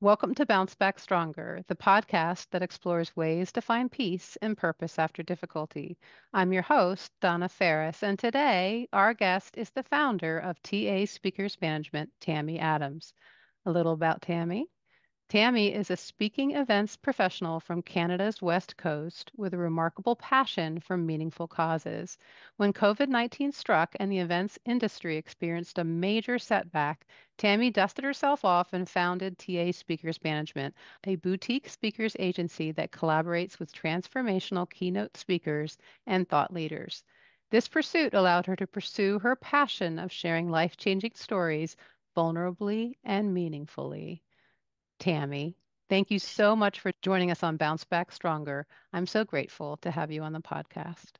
Welcome to Bounce Back Stronger, the podcast that explores ways to find peace and purpose after difficulty. I'm your host, Donna Ferris, and today our guest is the founder of TA Speakers Management, Tami Adams. A little about Tami. Tammy is a speaking events professional from Canada's West Coast with a remarkable passion for meaningful causes. When COVID-19 struck and the events industry experienced a major setback, Tammy dusted herself off and founded TA Speakers Management, a boutique speakers agency that collaborates with transformational keynote speakers and thought leaders. This pursuit allowed her to pursue her passion of sharing life-changing stories vulnerably and meaningfully. Tammy, thank you so much for joining us on Bounce Back Stronger. I'm so grateful to have you on the podcast.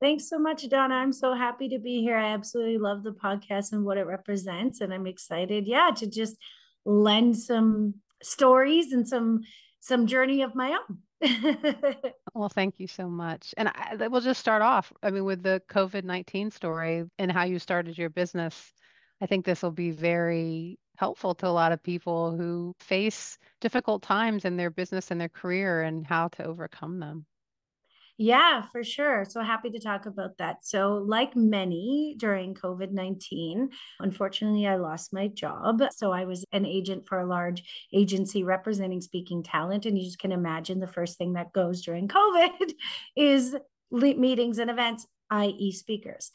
Thanks so much, Donna. I'm so happy to be here. I absolutely love the podcast and what it represents. And I'm excited, to just lend some stories and some journey of my own. Well, thank you so much. And we'll just start off, with the COVID-19 story and how you started your business. I think this will be very helpful to a lot of people who face difficult times in their business and their career and how to overcome them. Yeah, for sure. So happy to talk about that. So, like many during COVID-19, unfortunately, I lost my job. So, I was an agent for a large agency representing speaking talent. And you just can imagine the first thing that goes during COVID is meetings and events, i.e., speakers.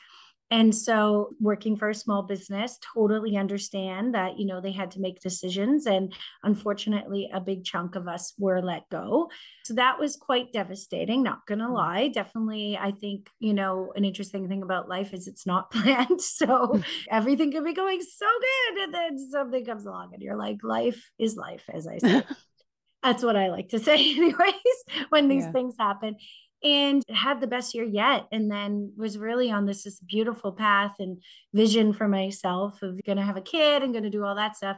And so, working for a small business, totally understand that, they had to make decisions. And unfortunately, a big chunk of us were let go. So, that was quite devastating, not going to Mm. lie. Definitely, I think, an interesting thing about life is it's not planned. So, everything could be going so good. And then something comes along and you're like, life is life, as I say. That's what I like to say, anyways, when these Yeah. things happen. And had the best year yet. And then was really on this beautiful path and vision for myself of going to have a kid and going to do all that stuff.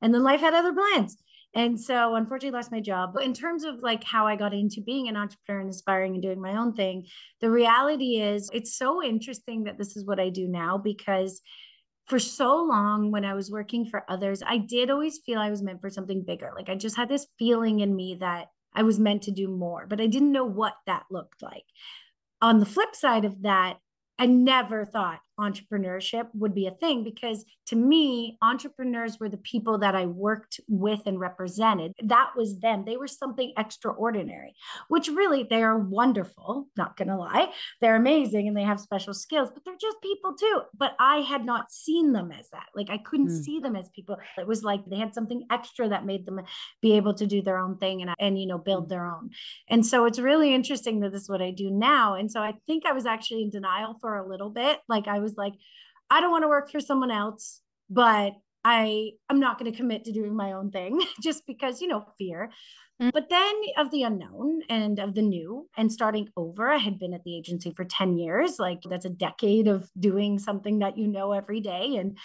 And then life had other plans. And so unfortunately lost my job. But in terms of like how I got into being an entrepreneur and aspiring and doing my own thing, the reality is it's so interesting that this is what I do now because for so long when I was working for others, I did always feel I was meant for something bigger. Like I just had this feeling in me that I was meant to do more, but I didn't know what that looked like. On the flip side of that, I never thought entrepreneurship would be a thing because to me, entrepreneurs were the people that I worked with and represented. That was them. They were something extraordinary, which really they are wonderful, not going to lie. They're amazing and they have special skills, but they're just people too. But I had not seen them as that. Like I couldn't Mm. see them as people. It was like they had something extra that made them be able to do their own thing and build Mm. their own. And so it's really interesting that this is what I do now. And so I think I was actually in denial for a little bit. Like I was like, I don't want to work for someone else, but I'm not going to commit to doing my own thing just because, fear. Mm. But then of the unknown and of the new and starting over, I had been at the agency for 10 years. Like that's a decade of doing something that every day and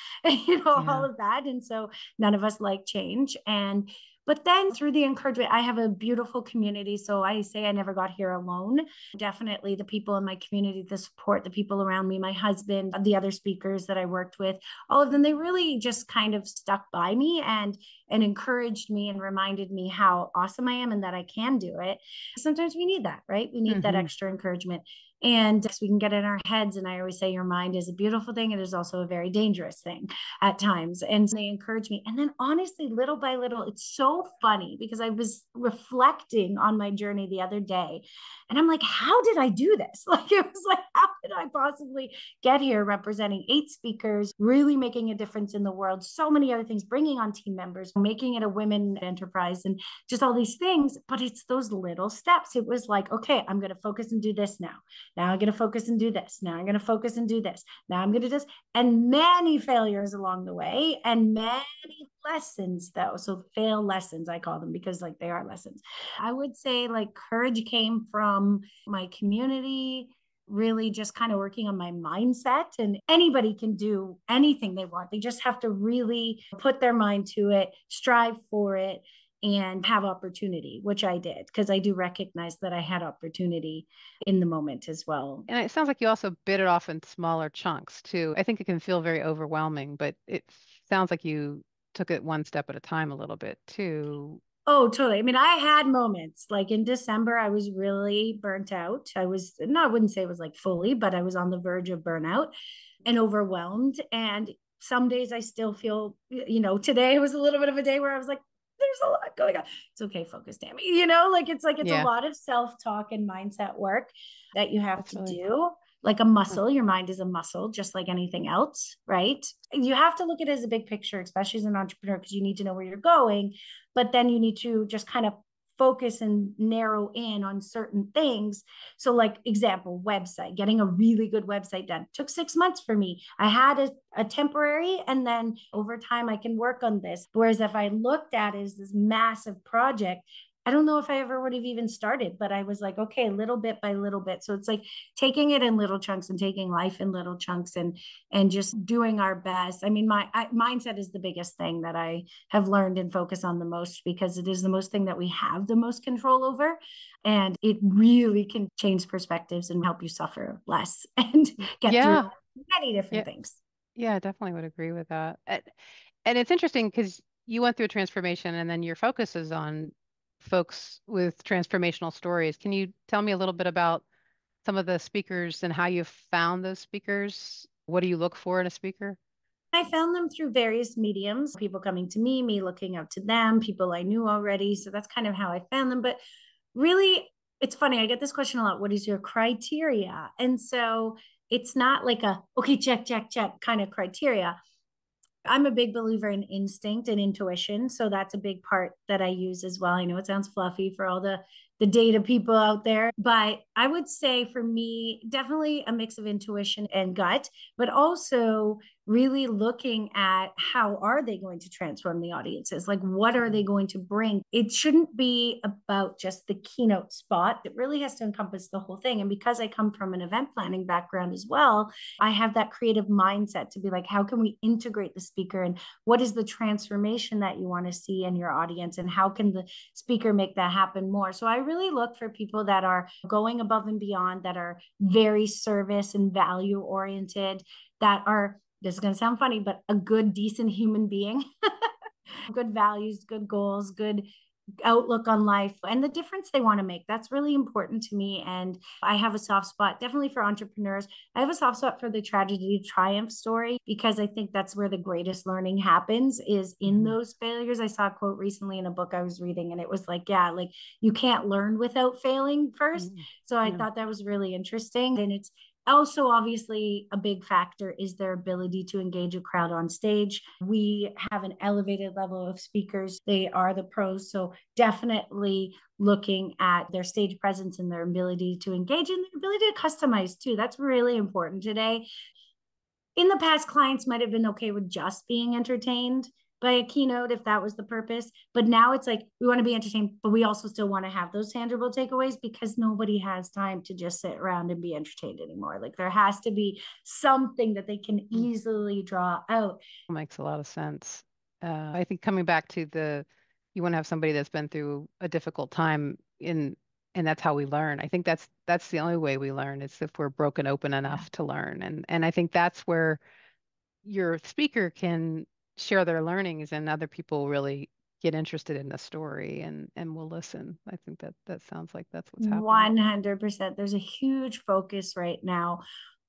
all Yeah. of that. And so none of us like change. And but then through the encouragement, I have a beautiful community. So I say I never got here alone. Definitely the people in my community, the support, the people around me, my husband, the other speakers that I worked with, all of them, they really just kind of stuck by me and encouraged me and reminded me how awesome I am and that I can do it. Sometimes we need that, right? We need that Hmm. extra encouragement. And we can get in our heads. And I always say your mind is a beautiful thing. It is also a very dangerous thing at times. And they encourage me. And then honestly, little by little, it's so funny because I was reflecting on my journey the other day. And I'm like, how did I do this? Like, it was like, how did I possibly get here representing 8 speakers, really making a difference in the world, so many other things, bringing on team members, making it a women enterprise, and just all these things. But it's those little steps. It was like, okay, I'm going to focus and do this now. Now I'm going to focus and do this. Now I'm going to focus and do this. Now I'm going to do this. And many failures along the way and many lessons though. So fail lessons, I call them because like they are lessons. I would say like courage came from my community, really just kind of working on my mindset. And anybody can do anything they want. They just have to really put their mind to it, strive for it, and have opportunity, which I did because I do recognize that I had opportunity in the moment as well. And it sounds like you also bit it off in smaller chunks too. I think it can feel very overwhelming, but it sounds like you took it one step at a time a little bit too. Oh, totally. I mean, I had moments like in December, I was really burnt out. I was, no, I wouldn't say it was like fully, but I was on the verge of burnout and overwhelmed. And some days I still feel, today was a little bit of a day where I was like, there's a lot going on. It's okay, focus, Tami. Like it's a Yeah, lot of self-talk and mindset work that you have that's to really do. Like a muscle, your mind is a muscle, just like anything else, right? You have to look at it as a big picture, especially as an entrepreneur, because you need to know where you're going, but then you need to just kind of focus and narrow in on certain things. So, like example, website, getting a really good website done took 6 months for me. I had a temporary, and then over time I can work on this. Whereas if I looked at it as this massive project, I don't know if I ever would have even started, but I was like, okay, little bit by little bit. So it's like taking it in little chunks and taking life in little chunks and just doing our best. I mean, mindset is the biggest thing that I have learned and focus on the most, because it is the most thing that we have the most control over. And it really can change perspectives and help you suffer less and get through yeah, many yeah, different things. yeah. I definitely would agree with that. And it's interesting because you went through a transformation, and then your focus is on folks with transformational stories. Can you tell me a little bit about some of the speakers and how you found those speakers? What do you look for in a speaker? I found them through various mediums, people coming to me looking up to them, people I knew already. So that's kind of how I found them. But really, it's funny. I get this question a lot. What is your criteria? And so it's not like a, okay, check, check, check kind of criteria. I'm a big believer in instinct and intuition. So that's a big part that I use as well. I know it sounds fluffy for all the data people out there, but I would say for me, definitely a mix of intuition and gut, but also really looking at how are they going to transform the audiences? Like what are they Mhm. going to bring? It shouldn't be about just the keynote spot. It really has to encompass the whole thing. And because I come from an event planning background as well, I have that creative mindset to be like, how can we integrate the speaker, and what is the transformation that you want to see in your audience, and how can the speaker make that happen more? So I really look for people that are going above and beyond, that are very service and value oriented, that are, this is going to sound funny, but a good, decent human being, good values, good goals, good outlook on life, and the difference they want to make. That's really important to me. And I have a soft spot definitely for entrepreneurs. I have a soft spot for the tragedy triumph story, because I think that's where the greatest learning happens, is in Mhm. those failures. I saw a quote recently in a book I was reading, and it was like, yeah, like you can't learn without failing first. Mhm. So I Yeah. thought that was really interesting. And it's also obviously a big factor is their ability to engage a crowd on stage. We have an elevated level of speakers. They are the pros. So definitely looking at their stage presence and their ability to engage and their ability to customize too. That's really important today. In the past, clients might have been okay with just being entertained by a keynote if that was the purpose. But now it's like we want to be entertained, but we also still want to have those tangible takeaways, because nobody has time to just sit around and be entertained anymore. Like there has to be something that they can Mm. easily draw out. Makes a lot of sense. I think coming back to you want to have somebody that's been through a difficult time and that's how we learn. I think that's the only way we learn is if we're broken open Yeah. enough to learn. And I think that's where your speaker can share their learnings and other people really get interested in the story and will listen. I think that sounds like that's what's happening. 100%. There's a huge focus right now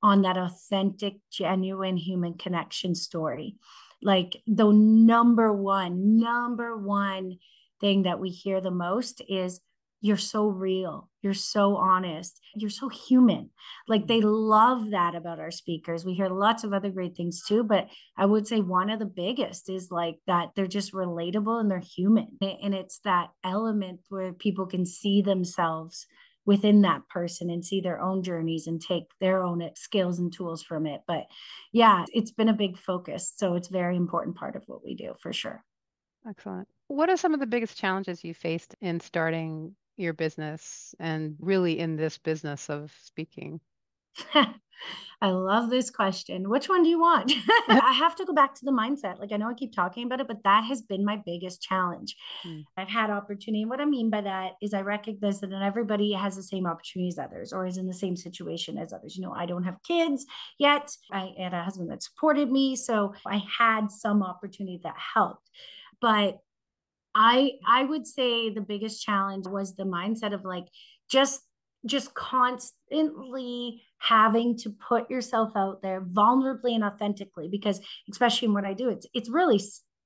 on that authentic, genuine human connection story. Like the number one thing that we hear the most is, you're so real, you're so honest, you're so human. Like Mm. they love that about our speakers. We hear lots of other great things too, but I would say one of the biggest is like that they're just relatable and they're human. And it's that element where people can see themselves within that person and see their own journeys and take their own skills and tools from it. But yeah, it's been a big focus. So it's a very important part of what we do for sure. Excellent. What are some of the biggest challenges you faced in starting your business and really in this business of speaking? I love this question. Which one do you want? I have to go back to the mindset. Like I know I keep talking about it, but that has been my biggest challenge. Mm, I've had opportunity. And what I mean by that is I recognize that not everybody has the same opportunity as others or is in the same situation as others. You know, I don't have kids yet. I had a husband that supported me. So I had some opportunity that helped. But I would say the biggest challenge was the mindset of like just just constantly having to put yourself out there vulnerably and authentically because especially in what I do it's really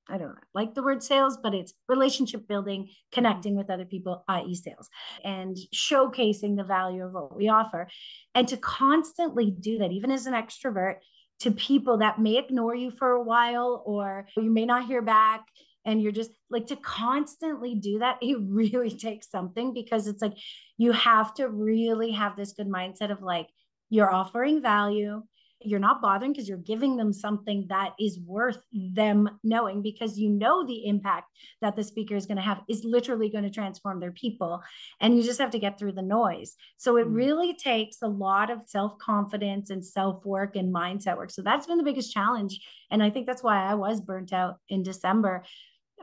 I don't like the word sales, but it's relationship building, mhm, connecting with other people, i.e., sales, and showcasing the value of what we offer. And to constantly do that, even as an extrovert, to people that may ignore you for a while or you may not hear back, and you're just like to constantly do that, it really takes something because it's like you have to really have this good mindset of like you're offering value, you're not bothering because you're giving them something that is worth them knowing because you know the impact that the speaker is going to have is literally going to transform their people, and you just have to get through the noise. So it mm. really takes a lot of self-confidence and self-work and mindset work. So that's been the biggest challenge, and I think that's why I was burnt out in December.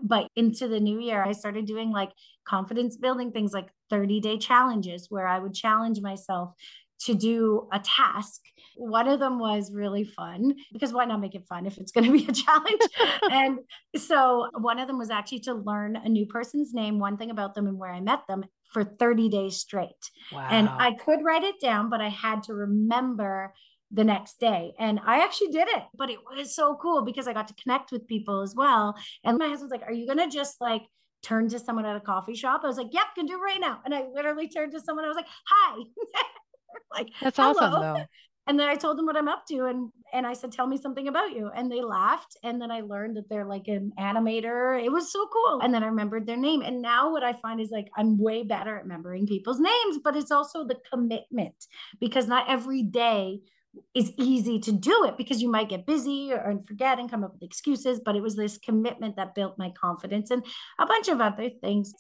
But into the new year, I started doing like confidence building things like 30-day challenges where I would challenge myself to do a task. One of them was really fun because why not make it fun if it's going to be a challenge? And so one of them was actually to learn a new person's name, one thing about them, and where I met them for 30 days straight. And Wow. I could write it down, but I had to remember the next day. And I actually did it, but it was so cool because I got to connect with people as well. And my husband's like, are you going to just like turn to someone at a coffee shop? I was like, yep, can do it right now. And I literally turned to someone. I was like, hi, like, That's awesome, hello. though. And then I told them what I'm up to. And I said, tell me something about you. And they laughed. And then I learned that they're like an animator. It was so cool. And then I remembered their name. And now what I find is like, I'm way better at remembering people's names, but it's also the commitment because not every day is easy to do it because you might get busy or forget and come up with excuses. But it was this commitment that built my confidence and a bunch of other things.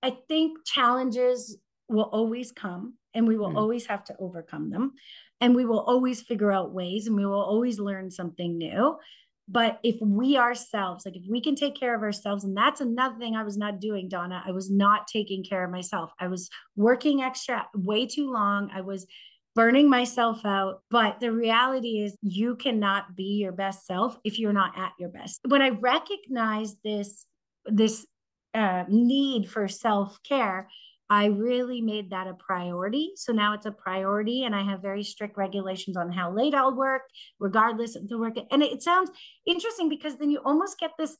I think challenges will always come and we will Mm. always have to overcome them. And we will always figure out ways and we will always learn something new. But if we ourselves, like if we can take care of ourselves, and that's another thing I was not doing, Donna, I was not taking care of myself. I was working extra way too long. I was burning myself out. But the reality is, you cannot be your best self if you're not at your best. When I recognize this need for self care, I really made that a priority. So now it's a priority, and I have very strict regulations on how late I'll work, regardless of the work. And it sounds interesting because then you almost get this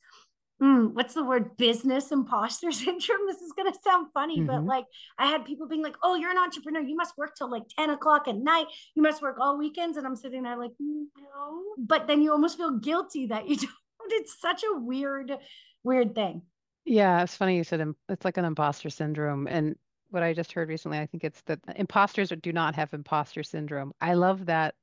what's the word? Business imposter syndrome. This is going to sound funny, but Hmm. like I had people being like, oh, you're an entrepreneur. You must work till like 10 o'clock at night. You must work all weekends. And I'm sitting there like, no. But then you almost feel guilty that you don't. It's such a weird thing. Yeah, it's funny you said it's like an imposter syndrome. And what I just heard recently, I think it's that imposters do not have imposter syndrome. I love that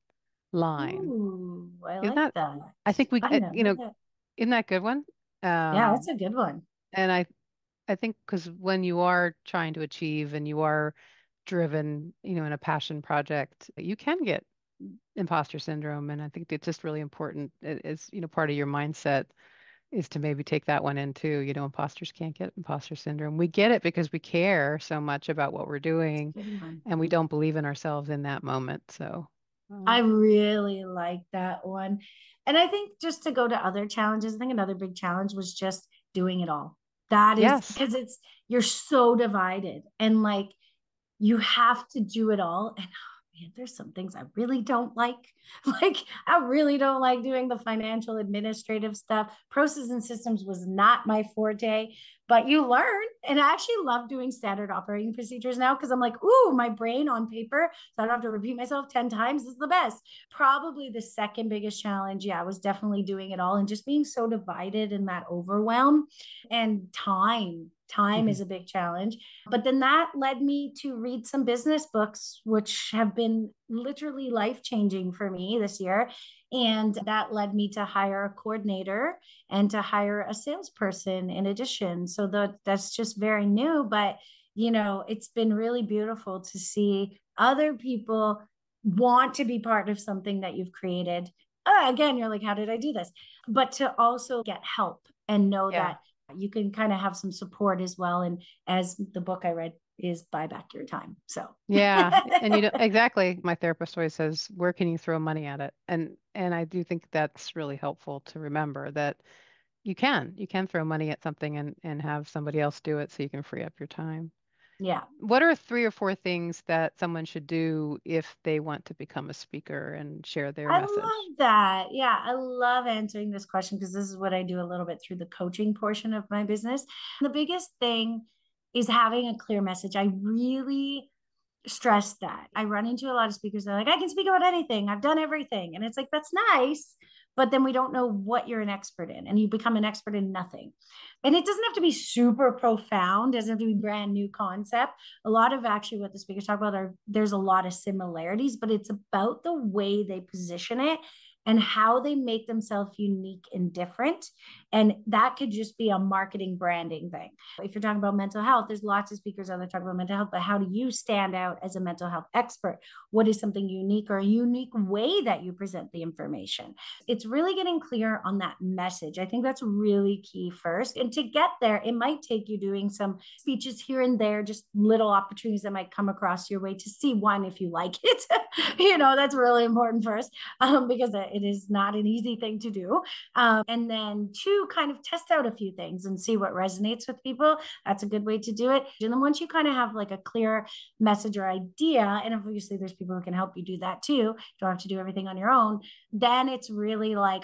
line. Ooh, I Isn't like that, that. I think we, I never that. isn't that a good one? Yeah, that's Um, a good one. and I think because when you are trying to achieve and you are driven, in a passion project, you can get imposter syndrome. And I think it's just really important. It's, part of your mindset is to maybe take that one in too. Imposters can't get imposter syndrome. We get it because we care so much about what we're doing That's a good one. and we don't believe in ourselves in that moment. So, I um, really like that one. And I think just to go to other challenges, I think another big challenge was just doing it all. That is yes. because you're so divided and like you have to do it all. And oh man, there's some things I really don't like. Like, I really don't like doing the financial administrative stuff. Process and systems was not my forte, but you learn. And I actually love doing standard operating procedures now because I'm like, ooh, my brain on paper, so I don't have to repeat myself 10 times is the best. Probably the second biggest challenge, yeah, was definitely doing it all and just being so divided in that overwhelm and time. Time Mhm. is a big challenge. But then that led me to read some business books, which have been literally life changing for me this year. And that led me to hire a coordinator and to hire a salesperson in addition. So that's just very new. But, it's been really beautiful to see other people want to be part of something that you've created. Again, you're like, how did I do this? But to also get help and know Yeah. that you can kind of have some support as well. And as the book I read is buy back your time. So Yeah. And you know, exactly. My therapist always says, where can you throw money at it? And I do think that's really helpful to remember that you can throw money at something and have somebody else do it so you can free up your time. yeah, What are 3 or 4 things that someone should do if they want to become a speaker and share their I message? love that. Yeah, I love answering this question because this is what I do a little bit through the coaching portion of my business. The biggest thing is having a clear message. I really stress that. I run into a lot of speakers that are like, I can speak about anything. I've done everything. And it's like, that's nice. But then we don't know what you're an expert in, and you become an expert in nothing. And it doesn't have to be super profound, doesn't have to be brand new concept. A lot of actually what the speakers talk about are there's a lot of similarities, but it's about the way they position it and how they make themselves unique and different. And that could just be a marketing branding thing. If you're talking about mental health, there's lots of speakers out there talking about mental health, but how do you stand out as a mental health expert? What is something unique or a unique way that you present the information? It's really getting clear on that message. I think that's really key first. And to get there, it might take you doing some speeches here and there, just little opportunities that might come across your way to see one, if you like it. That's really important first, because it is not an easy thing to do. And then two, kind of test out a few things and see what resonates with people. That's a good way to do it. And then once you kind of have like a clear message or idea, and obviously there's people who can help you do that too, you don't have to do everything on your own, then it's really like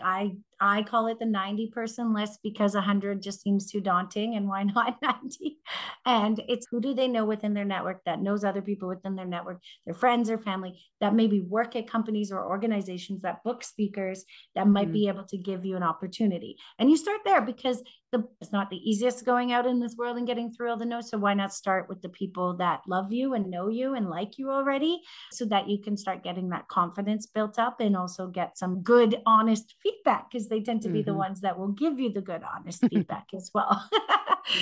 I call it the 90-person list because 100 just seems too daunting. And why not 90? And it's who do they know within their network that knows other people within their network, their friends or family that maybe work at companies or organizations that book speakers that might Hmm. be able to give you an opportunity. And you start there because it's not the easiest going out in this world and getting through all the no's. So why not start with the people that love you and know you and like you already, so that you can start getting that confidence built up and also get some good, honest feedback, because they tend to be the Hmm. ones that will give you the good, honest feedback as well.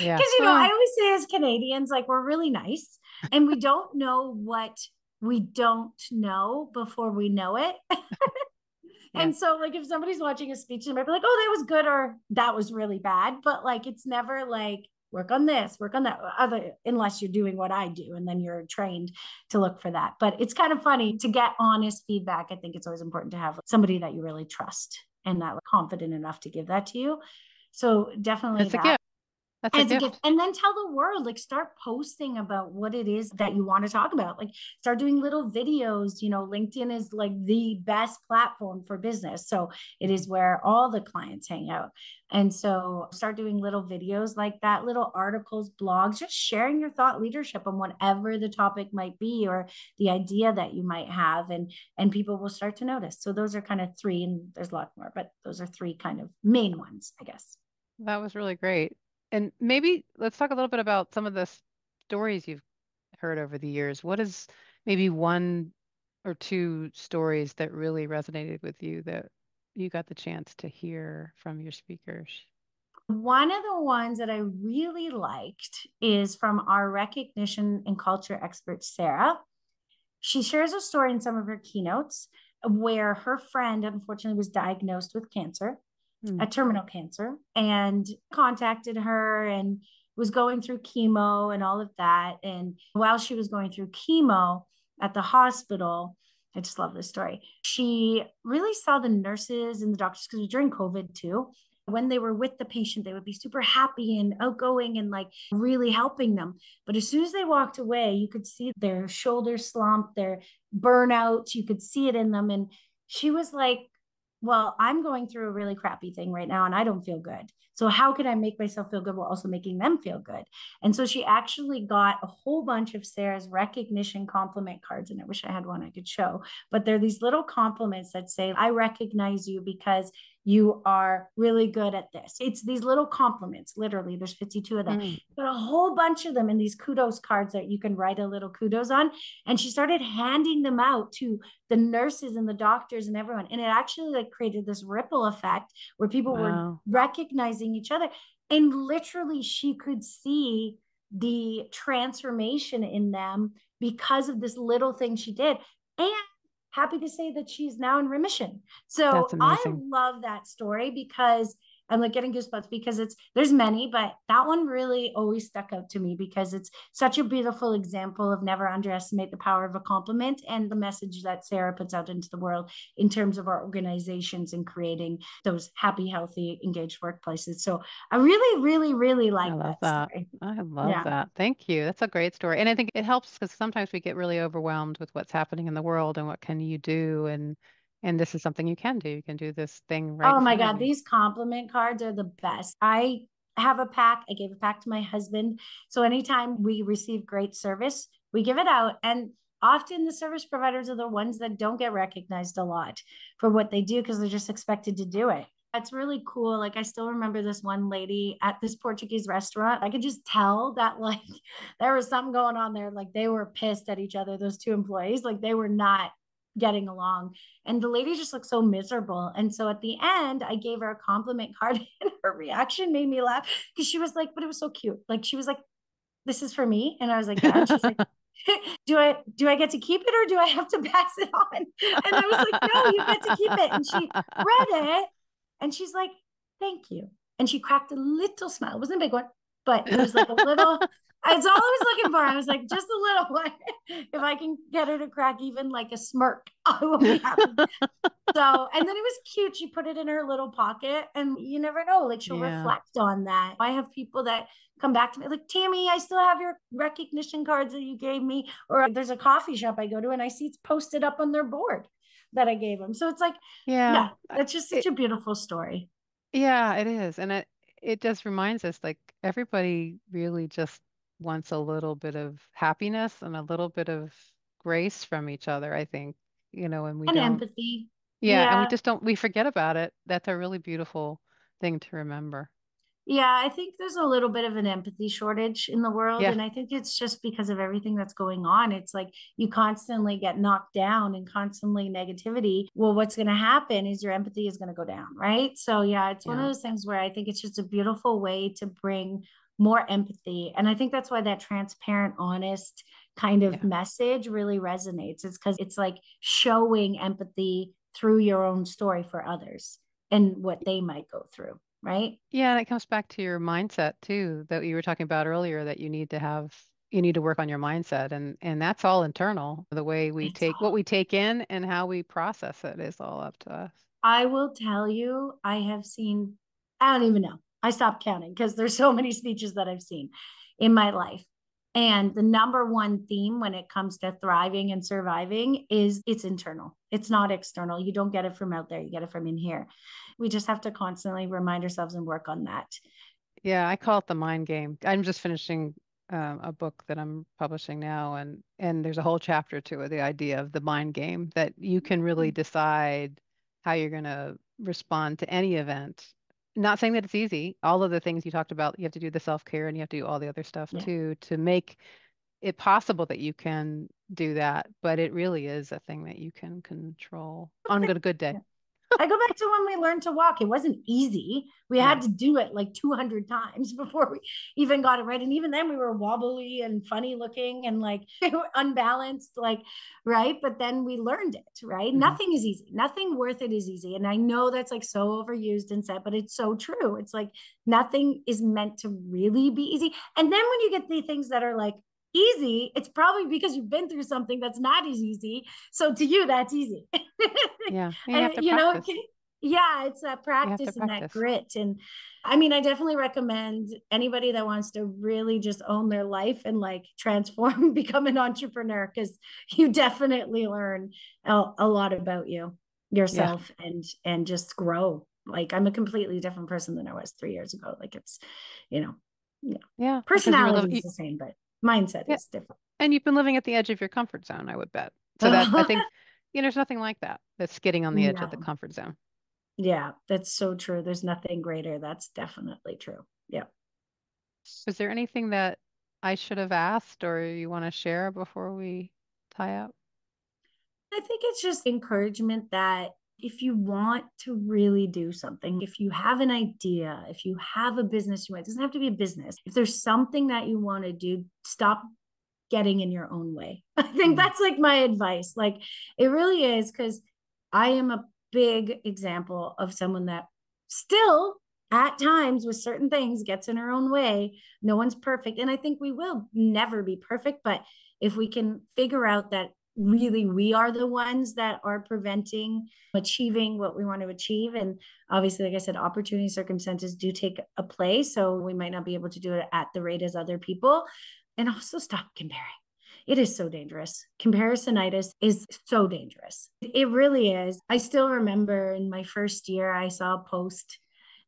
Yeah. Because, I always say as Canadians, like we're really nice and we don't know what we don't know before we know it. Yeah. And so, like, if somebody's watching a speech, they might be like, oh, that was good or that was really bad. But like, it's never like, work on this, work on that, other, unless you're doing what I do. And then you're trained to look for that. But it's kind of funny to get honest feedback. I think it's always important to have somebody that you really trust and that confident enough to give that to you. So definitely It's a that gift. That's a as a gift, gift. and then tell the world, like start posting about what it is that you want to talk about, like start doing little videos. LinkedIn is like the best platform for business, so it is where all the clients hang out. And so start doing little videos like that, little articles, blogs, just sharing your thought leadership on whatever the topic might be or the idea that you might have, and people will start to notice. So those are kind of three, and there's a lot more, but those are three kind of main ones, I guess. That was really great. And maybe let's talk a little bit about some of the stories you've heard over the years. What is maybe 1 or 2 stories that really resonated with you that you got the chance to hear from your speakers? One of the ones that I really liked is from our recognition and culture expert, Sarah. She shares a story in some of her keynotes where her friend unfortunately was diagnosed with cancer, Hmm. a terminal cancer, and contacted her and was going through chemo and all of that. And while she was going through chemo at the hospital, I just love this story. She really saw the nurses and the doctors, because it was during COVID too. When they were with the patient, they would be super happy and outgoing and like really helping them. But as soon as they walked away, you could see their shoulders slump, their burnout. You could see it in them. And she was like, well, I'm going through a really crappy thing right now and I don't feel good. So how could I make myself feel good while also making them feel good? And so she actually got a whole bunch of Sarah's recognition compliment cards. And I wish I had one I could show, but they're these little compliments that say, I recognize you because you are really good at this. It's these little compliments. Literally, there's 52 of them, Hmm. but a whole bunch of them in these kudos cards that you can write a little kudos on. And she started handing them out to the nurses and the doctors and everyone. And it actually like created this ripple effect where people were Wow. recognizing each other. And literally she could see the transformation in them because of this little thing she did. And happy to say that she's now in remission. That's So I amazing. love that story because I'm like getting goosebumps because there's many, but that one really always stuck out to me because it's such a beautiful example of never underestimate the power of a compliment and the message that Sarah puts out into the world in terms of our organizations and creating those happy, healthy, engaged workplaces. So I really, really, really I like love that that. story. I love Yeah. that. Thank you. That's a great story. And I think it helps because sometimes we get really overwhelmed with what's happening in the world and what can you do, and this is something you can do. You can do this thing right Oh in my front of God, you. these compliment cards are the best. I have a pack. I gave a pack to my husband. So anytime we receive great service, we give it out. And often the service providers are the ones that don't get recognized a lot for what they do because they're just expected to do it. That's really cool. Like I still remember this one lady at this Portuguese restaurant. I could just tell that like there was something going on there. Like they were pissed at each other, those two employees. Like they were not getting along. And the lady just looked so miserable. And so at the end, I gave her a compliment card and her reaction made me laugh because she was like, but it was so cute. Like she was like, this is for me. And I was like, yeah. And she's like, do I get to keep it or do I have to pass it on? And I was like, no, you get to keep it. And she read it and she's like, thank you. And she cracked a little smile. It wasn't a big one, but it was like a little, it's all I was looking for. I was like, just a little one. If I can get her to crack even like a smirk, I will be happy. So, and then it was cute. She put it in her little pocket, and you never know, like she'll Yeah. reflect on that. I have people that come back to me like, Tami, I still have your recognition cards that you gave me. Or there's a coffee shop I go to, and I see it's posted up on their board that I gave them. So it's like, Yeah. yeah, that's just such It, a beautiful story. yeah, it is. And it just reminds us like everybody really just wants a little bit of happiness and a little bit of grace from each other, I think, and we And don't. empathy. Yeah, and we Yeah. just don't, we forget about it. That's a really beautiful thing to remember. Yeah, I think there's a little bit of an empathy shortage in the world. Yeah, And I think it's just because of everything that's going on. It's like you constantly get knocked down and constantly negativity. Well, what's going to happen is your empathy is going to go down, right? So, yeah, it's one of yeah, those things where I think it's just a beautiful way to bring more empathy. And I think that's why that transparent, honest kind of yeah. message really resonates. It's because it's like showing empathy through your own story for others and what they might go through, right? Yeah, and it comes back to your mindset too, that you were talking about earlier, that you need to work on your mindset, and that's all internal. The way we It's take what we take in and how we process it is all up to us. I will tell you, I have seen, I don't even know. I stopped counting because there's so many speeches that I've seen in my life. And the number one theme when it comes to thriving and surviving is it's internal. It's not external. You don't get it from out there, you get it from in here. We just have to constantly remind ourselves and work on that. Yeah, I call it the mind game. I'm just finishing a book that I'm publishing now, and there's a whole chapter to it, the idea of the mind game, that you can really decide how you're going to respond to any event. Not saying that it's easy. All of the things you talked about, you have to do the self-care and you have to do all the other stuff Yeah. too to make it possible that you can do that. But it really is a thing that you can control on a good day. I go back to when we learned to walk. It wasn't easy. We Yeah. had to do it like 200 times before we even got it right. And even then, we were wobbly and funny looking and like unbalanced, like, right. But then we learned it, right? Hmm. Nothing is easy. Nothing worth it is easy. And I know that's like so overused and said, but it's so true. It's like nothing is meant to really be easy. And then when you get the things that are like, easy, it's probably because you've been through something that's not as easy. So to you, that's easy. Yeah. And you have And to you know, practice. yeah, it's that You have to practice and that practice. grit. And I mean, I definitely recommend anybody that wants to really just own their life and like transform, become an entrepreneur, because you definitely learn a lot about Yeah. yourself and just grow. Like I'm a completely different person than I was 3 years ago. Like it's, you know, yeah. Yeah. Because you've been Personality is living. the same, but mindset Yeah. is different. And you've been living at the edge of your comfort zone, I would bet. So that I think, there's nothing like that. That's getting on the edge of the No. comfort zone. Yeah, that's so true. There's nothing greater. That's definitely true. Yeah. Is there anything that I should have asked or you want to share before we tie up? I think it's just encouragement that if you want to really do something, if you have an idea, if you have a business you want, it doesn't have to be a business. If there's something that you want to do, stop getting in your own way. I think Mm. that's like my advice. Like it really is, because I am a big example of someone that still at times with certain things gets in her own way. No one's perfect. And I think we will never be perfect. But if we can figure out that really we are the ones that are preventing achieving what we want to achieve. And obviously, like I said, opportunity circumstances do take a place. So we might not be able to do it at the rate as other people. And also stop comparing. It is so dangerous. Comparisonitis is so dangerous. It really is. I still remember in my first year, I saw a post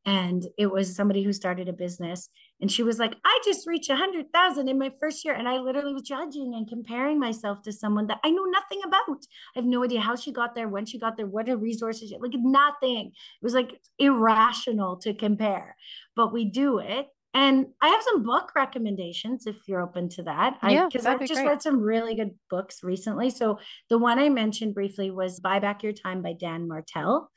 and it was somebody who started a business. And she was like, I just reached 100,000 in my first year. And I literally was judging and comparing myself to someone that I know nothing about. I have no idea how she got there, when she got there, what her resources, like nothing. It was like irrational to compare, but we do it. And I have some book recommendations if you're open to that. Yeah, Because that'd I be just great. read some really good books recently. So the one I mentioned briefly was Buy Back Your Time by Dan Martell.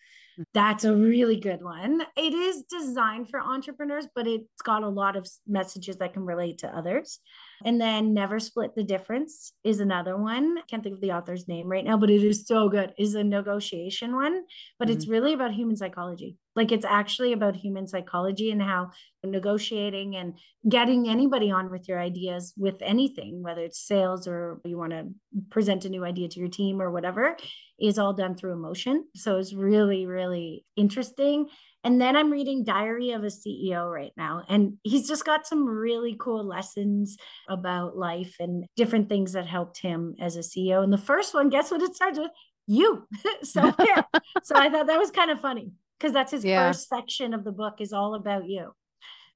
That's a really good one. It is designed for entrepreneurs, but it's got a lot of messages that can relate to others. And then Never Split the Difference is another one. I can't think of the author's name right now, but it is so good. Is a negotiation one, but Mm-hmm. it's really about human psychology. Like it's actually about human psychology and how negotiating and getting anybody on with your ideas with anything, whether it's sales or you want to present a new idea to your team or whatever, is all done through emotion. So it's really, really interesting. And then I'm reading Diary of a CEO right now. And he's just got some really cool lessons about life and different things that helped him as a CEO. And the first one, guess what it starts with? You, self care. So I thought that was kind of funny because that's his Yeah. first section of the book is all about you.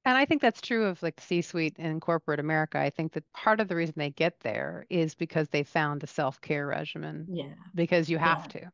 And I think that's true of like the C-suite in corporate America. I think that part of the reason they get there is because they found a self-care regimen Yeah. because you have Yeah. to.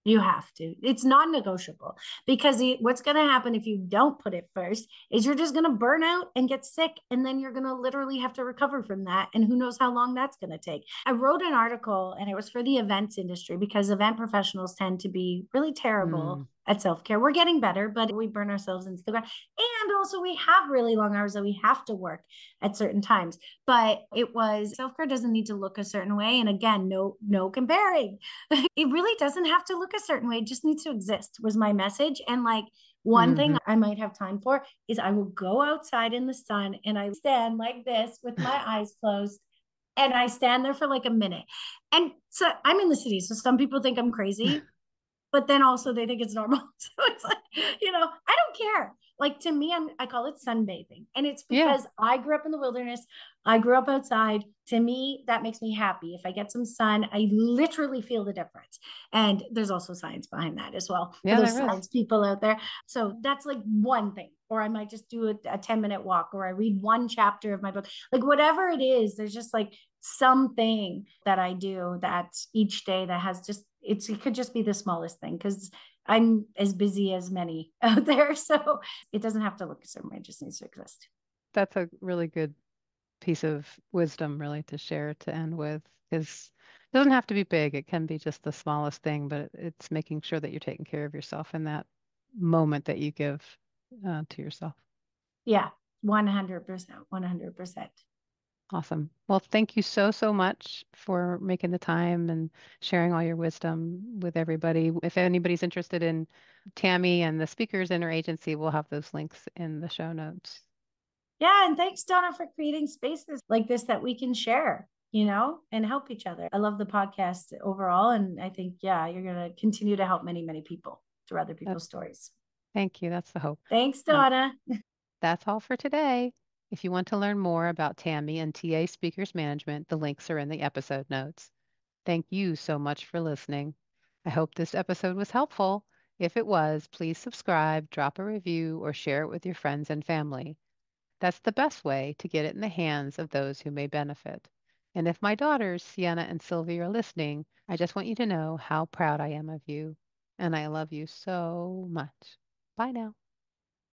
You have to. It's non-negotiable because what's going to happen if you don't put it first is you're just going to burn out and get sick, and then you're going to literally have to recover from that. And who knows how long that's going to take. I wrote an article and it was for the events industry because event professionals tend to be really terrible Mm. at self-care. We're getting better, but we burn ourselves into the ground. And also we have really long hours that we have to work at certain times. But it was self-care doesn't need to look a certain way. And again, no comparing. It really doesn't have to look a certain way. It just needs to exist was my message. And like one thing Hmm. I might have time for is I will go outside in the sun and I stand like this with my eyes closed and I stand there for like a minute. And so I'm in the city. So some people think I'm crazy, but then also they think it's normal. So it's like, I don't care. Like to me, I call it sunbathing. And it's Yeah. because I grew up in the wilderness. I grew up outside. To me, that makes me happy. If I get some sun, I literally feel the difference. And there's also science behind that as well for Yeah, those there is. science people out there. So that's like one thing. Or I might just do a 10-minute walk, or I read one chapter of my book. Like whatever it is, there's just like something that I do that each day that has just it could just be the smallest thing because I'm as busy as many out there. So it doesn't have to look a certain way, it just needs to exist. That's a really good piece of wisdom, really, to share to end with. Because it doesn't have to be big. It can be just the smallest thing, but it's making sure that you're taking care of yourself in that moment that you give to yourself. Yeah, 100%. 100%. Awesome. Well, thank you so, so much for making the time and sharing all your wisdom with everybody. If anybody's interested in Tami and the speakers in her agency, we'll have those links in the show notes. Yeah. And thanks, Donna, for creating spaces like this that we can share, and help each other. I love the podcast overall. And I think, yeah, you're going to continue to help many, many people through other That, people's stories. thank you. That's the hope. Thanks, Um, Donna. that's all for today. If you want to learn more about Tami and TA Speakers Management, the links are in the episode notes. Thank you so much for listening. I hope this episode was helpful. If it was, please subscribe, drop a review, or share it with your friends and family. That's the best way to get it in the hands of those who may benefit. And if my daughters, Sienna and Sylvie, are listening, I just want you to know how proud I am of you. And I love you so much. Bye now.